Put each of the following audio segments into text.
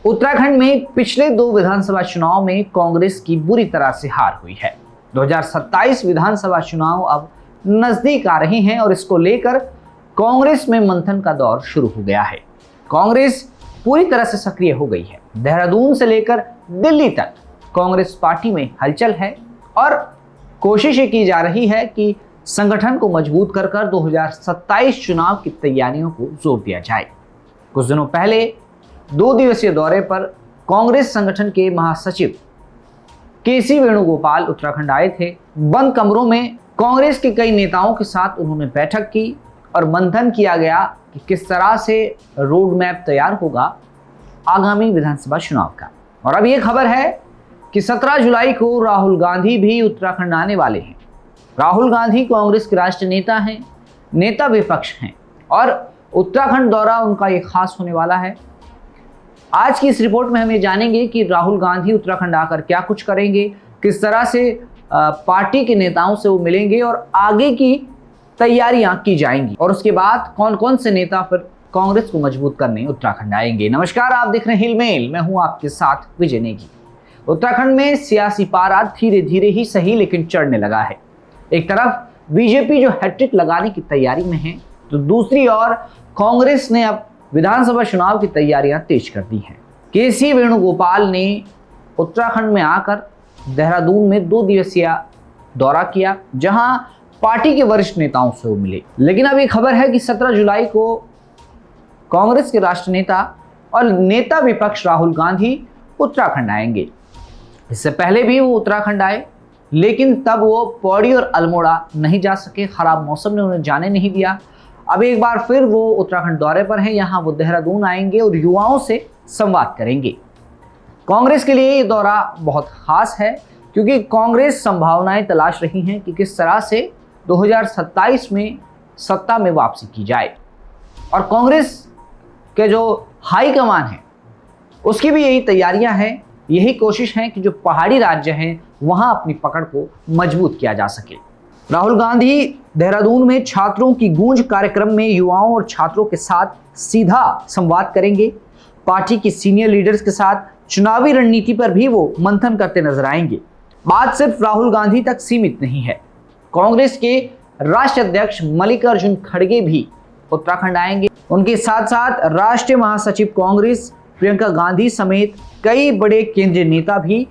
उत्तराखंड में पिछले 2 विधानसभा चुनाव में कांग्रेस की बुरी तरह से हार हुई है। 2027 विधानसभा चुनाव अब नजदीक आ रहे हैं और इसको लेकर कांग्रेस में मंथन का दौर शुरू हो गया है। कांग्रेस पूरी तरह से सक्रिय हो गई है। देहरादून से लेकर दिल्ली तक कांग्रेस पार्टी में हलचल है और कोशिश ये की जा रही है कि संगठन को मजबूत कर 2027 चुनाव की तैयारियों को जोर दिया जाए। कुछ दिनों पहले 2 दिवसीय दौरे पर कांग्रेस संगठन के महासचिव केसी वेणुगोपाल उत्तराखंड आए थे। बंद कमरों में कांग्रेस के कई नेताओं के साथ उन्होंने बैठक की और मंथन किया गया कि किस तरह से रोड मैप तैयार होगा आगामी विधानसभा चुनाव का। और अब ये खबर है कि 17 जुलाई को राहुल गांधी भी उत्तराखंड आने वाले हैं। राहुल गांधी कांग्रेस के राष्ट्रीय नेता हैं, नेता विपक्ष हैं और उत्तराखंड दौरा उनका ये खास होने वाला है। आज की इस रिपोर्ट में हम ये जानेंगे कि राहुल गांधी उत्तराखंड आकर क्या कुछ करेंगे, किस तरह से पार्टी के नेताओं से वो मिलेंगे और आगे की तैयारियां की जाएंगी और उसके बाद कौन कौन से नेता फिर कांग्रेस को मजबूत करने उत्तराखंड आएंगे। नमस्कार, आप देख रहे हैं हिलमेल, मैं हूं आपके साथ विजय नेगी। उत्तराखंड में सियासी पारा धीरे धीरे ही सही लेकिन चढ़ने लगा है। एक तरफ बीजेपी जो हैट्रिक लगाने की तैयारी में है, तो दूसरी ओर कांग्रेस ने अब विधानसभा चुनाव की तैयारियां तेज कर दी हैं। केसी वेणुगोपाल ने उत्तराखंड में आकर देहरादून में 2 दिवसीय दौरा किया, जहां पार्टी के वरिष्ठ नेताओं से वो मिले। लेकिन अब ये खबर है कि 17 जुलाई को कांग्रेस के राष्ट्रीय नेता और नेता विपक्ष राहुल गांधी उत्तराखंड आएंगे। इससे पहले भी वो उत्तराखंड आए, लेकिन तब वो पौड़ी और अल्मोड़ा नहीं जा सके, खराब मौसम ने उन्हें जाने नहीं दिया। अब एक बार फिर वो उत्तराखंड दौरे पर हैं। यहाँ वो देहरादून आएंगे और युवाओं से संवाद करेंगे। कांग्रेस के लिए ये दौरा बहुत खास है क्योंकि कांग्रेस संभावनाएं तलाश रही हैं कि किस तरह से 2027 में सत्ता में वापसी की जाए। और कांग्रेस के जो हाईकमान है उसकी भी यही तैयारियां हैं, यही कोशिश है कि जो पहाड़ी राज्य हैं वहां अपनी पकड़ को मजबूत किया जा सके। राहुल गांधी देहरादून में छात्रों की गूंज कार्यक्रम में युवाओं और छात्रों के साथ सीधा संवाद करेंगे। पार्टी की सीनियर लीडर्स के साथ चुनावी रणनीति पर भी वो मंथन करते नजर आएंगे। बात सिर्फ राहुल गांधी तक सीमित नहीं है। कांग्रेस के राष्ट्रीय अध्यक्ष मल्लिकार्जुन खड़गे भी उत्तराखंड आएंगे। उनके साथ साथ राष्ट्रीय महासचिव कांग्रेस प्रियंका गांधी समेत कई बड़े केंद्रीय नेता भी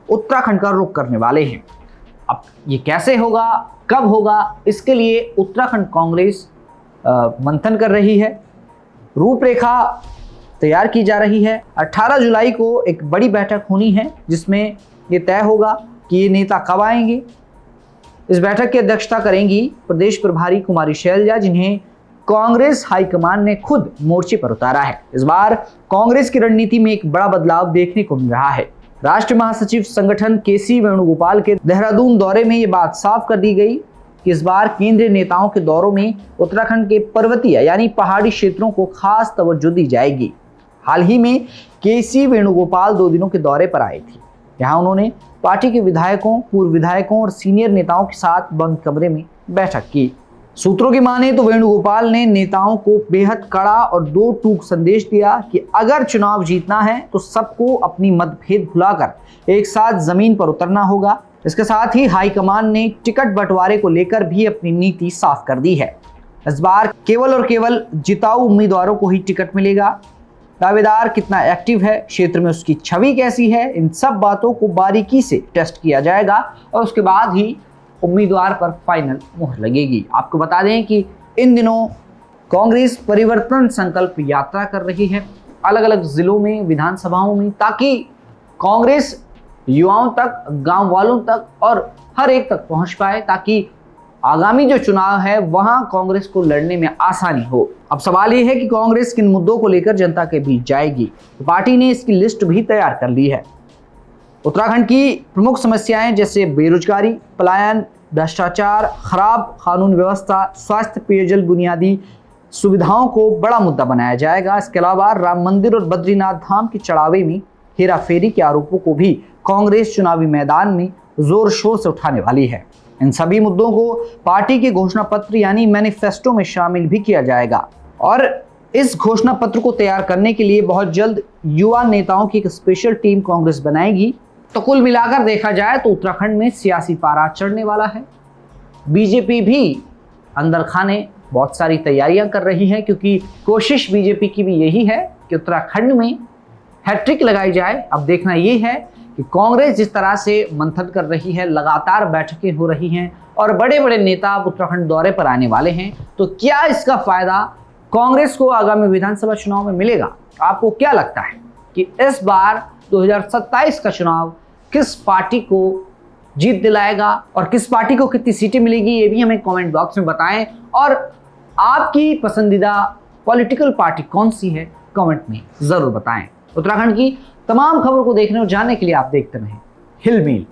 उत्तराखंड का रुख करने वाले हैं। अब ये कैसे होगा, कब होगा, इसके लिए उत्तराखंड कांग्रेस मंथन कर रही है, रूपरेखा तैयार की जा रही है। 18 जुलाई को एक बड़ी बैठक होनी है जिसमें ये तय होगा कि ये नेता कब आएंगे। इस बैठक की अध्यक्षता करेंगी प्रदेश प्रभारी कुमारी शैलजा, जिन्हें कांग्रेस हाईकमान ने खुद मोर्चे पर उतारा है। इस बार कांग्रेस की रणनीति में एक बड़ा बदलाव देखने को मिल रहा है। राष्ट्रीय महासचिव संगठन केसी वेणुगोपाल के देहरादून दौरे में ये बात साफ कर दी गई कि इस बार केंद्रीय नेताओं के दौरों में उत्तराखंड के पर्वतीय यानी पहाड़ी क्षेत्रों को खास तवज्जो दी जाएगी। हाल ही में केसी वेणुगोपाल 2 दिनों के दौरे पर आए थे। यहाँ उन्होंने पार्टी के विधायकों, पूर्व विधायकों और सीनियर नेताओं के साथ बंद कमरे में बैठक की। सूत्रों की माने तो वेणुगोपाल ने नेताओं को बेहद कड़ा और 2 टूक संदेश दिया कि अगर चुनाव जीतना है तो सबको अपनी मतभेद भुलाकर एक साथ जमीन पर उतरना होगा। इसके साथ ही हाईकमान ने टिकट बंटवारे को लेकर भी अपनी नीति साफ कर दी है। इस बार केवल और केवल जिताऊ उम्मीदवारों को ही टिकट मिलेगा। दावेदार कितना एक्टिव है, क्षेत्र में उसकी छवि कैसी है, इन सब बातों को बारीकी से टेस्ट किया जाएगा और उसके बाद ही उम्मीदवार पर फाइनल मुहर लगेगी। आपको बता दें कि इन दिनों कांग्रेस परिवर्तन संकल्प यात्रा कर रही है अलग अलग जिलों में, विधानसभाओं में, ताकि कांग्रेस युवाओं तक, गांव वालों तक और हर एक तक पहुंच पाए, ताकि आगामी जो चुनाव है वहां कांग्रेस को लड़ने में आसानी हो। अब सवाल ये है कि कांग्रेस किन मुद्दों को लेकर जनता के बीच जाएगी। तो पार्टी ने इसकी लिस्ट भी तैयार कर ली है। उत्तराखंड की प्रमुख समस्याएं जैसे बेरोजगारी, पलायन, भ्रष्टाचार, खराब कानून व्यवस्था, स्वास्थ्य, पेयजल, बुनियादी सुविधाओं को बड़ा मुद्दा बनाया जाएगा। इसके अलावा राम मंदिर और बद्रीनाथ धाम के चढ़ावे में हेराफेरी के आरोपों को भी कांग्रेस चुनावी मैदान में जोर शोर से उठाने वाली है। इन सभी मुद्दों को पार्टी के घोषणा पत्र यानी मैनिफेस्टो में शामिल भी किया जाएगा और इस घोषणा पत्र को तैयार करने के लिए बहुत जल्द युवा नेताओं की एक स्पेशल टीम कांग्रेस बनाएगी। तो कुल मिलाकर देखा जाए तो उत्तराखंड में सियासी पारा चढ़ने वाला है। बीजेपी भी अंदर खाने बहुत सारी तैयारियां कर रही है, क्योंकि कोशिश बीजेपी की भी यही है कि उत्तराखंड में हैट्रिक लगाई जाए। अब देखना यह है कि कांग्रेस जिस तरह से मंथन कर रही है, लगातार बैठकें हो रही हैं और बड़े बड़े नेता अब उत्तराखंड दौरे पर आने वाले हैं, तो क्या इसका फायदा कांग्रेस को आगामी विधानसभा चुनाव में मिलेगा? आपको क्या लगता है कि इस बार 2027 का चुनाव किस पार्टी को जीत दिलाएगा और किस पार्टी को कितनी सीटें मिलेगी? ये भी हमें कमेंट बॉक्स में बताएं। और आपकी पसंदीदा पॉलिटिकल पार्टी कौन सी है, कमेंट में जरूर बताएं। उत्तराखंड की तमाम खबरों को देखने और जानने के लिए आप देखते रहें हिल मील।